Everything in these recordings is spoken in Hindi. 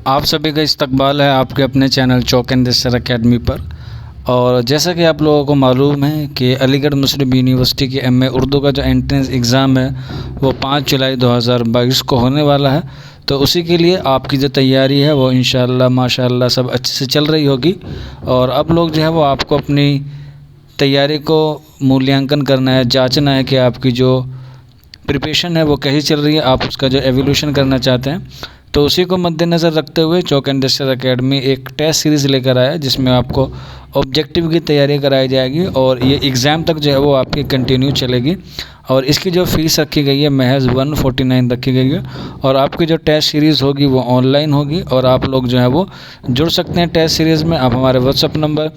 आप सभी का इस्तकबाल है आपके अपने चैनल चौक एंड दस्तर अकेडमी पर। और जैसा कि आप लोगों को मालूम है कि अलीगढ़ मुस्लिम यूनिवर्सिटी की एमए उर्दू का जो एंट्रेंस एग्ज़ाम है वो 5 जुलाई 2022 को होने वाला है। तो उसी के लिए आपकी जो तैयारी है वो इंशाअल्लाह माशाअल्लाह सब अच्छे से चल रही होगी। और अब लोग जो है वो आपको अपनी तैयारी को मूल्यांकन करना है, जांचना है कि आपकी जो प्रिपरेशन है वो कैसी चल रही है, आप उसका जो एवोल्यूशन करना चाहते हैं। तो उसी को मद्देनज़र रखते हुए चौक एंड दस्तर अकेडमी एक टेस्ट सीरीज़ लेकर आया है जिसमें आपको ऑब्जेक्टिव की तैयारी कराई जाएगी और ये एग्ज़ाम तक जो है वो आपकी कंटिन्यू चलेगी। और इसकी जो फ़ीस रखी गई है महज़ 149 रखी गई है। और आपकी जो टेस्ट सीरीज़ होगी वो ऑनलाइन होगी और आप लोग जो है वो जुड़ सकते हैं टेस्ट सीरीज़ में। आप हमारे व्हाट्सअप नंबर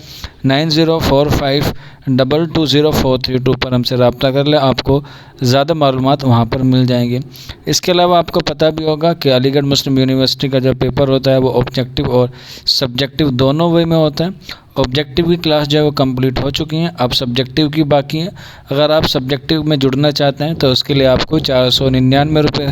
9045220432 पर हमसे रब्ता कर लें, आपको ज़्यादा मालूमात वहाँ पर मिल जाएंगी। इसके अलावा आपको पता भी होगा कि अलीगढ़ मुस्लिम यूनिवर्सिटी का जो पेपर होता है वो ऑब्जेक्टिव और सब्जेक्टिव दोनों वे में होता है। ऑब्जेक्टिव की क्लास जो है वो कंप्लीट हो चुकी हैं, अब सब्जेक्टिव की बाकी है। अगर आप सब्जेक्टिव में जुड़ना चाहते हैं तो उसके लिए आपको 499 रुपये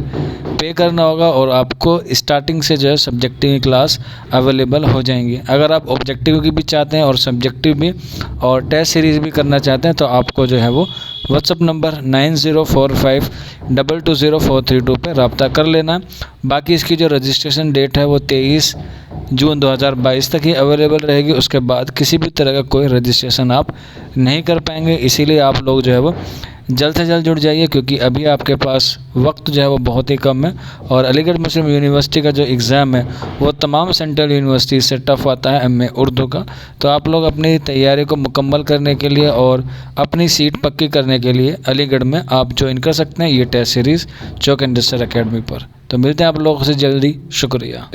पे करना होगा और आपको स्टार्टिंग से जो है सब्जेक्टिव की क्लास अवेलेबल हो जाएंगी। अगर आप ऑब्जेक्टिव की भी चाहते हैं और सब्जेक्टिव भी और टेस्ट सीरीज़ भी करना चाहते हैं तो आपको जो है वो व्हाट्सअप नंबर 9045220432 पर रब्ता कर लेना। बाकी इसकी जो रजिस्ट्रेशन डेट है वो 23 जून 2022 तक ही अवेलेबल रहेगी। उसके बाद किसी भी तरह का कोई रजिस्ट्रेशन आप नहीं कर पाएंगे। इसीलिए आप लोग जो है वो जल्द से जल्द जुड़ जाइए क्योंकि अभी आपके पास वक्त जो है वो बहुत ही कम है। और अलीगढ़ मुस्लिम यूनिवर्सिटी का जो एग्ज़ाम है वो तमाम सेंट्रल यूनिवर्सिटी से टफ़ आता है एमए उर्दू का। तो आप लोग अपनी तैयारी को मुकम्मल करने के लिए और अपनी सीट पक्की करने के लिए अलीगढ़ में आप ज्वाइन कर सकते हैं ये टेस्ट सीरीज़ चौक एंड दस्तर अकेडमी पर। तो मिलते हैं आप लोगों से जल्दी। शुक्रिया।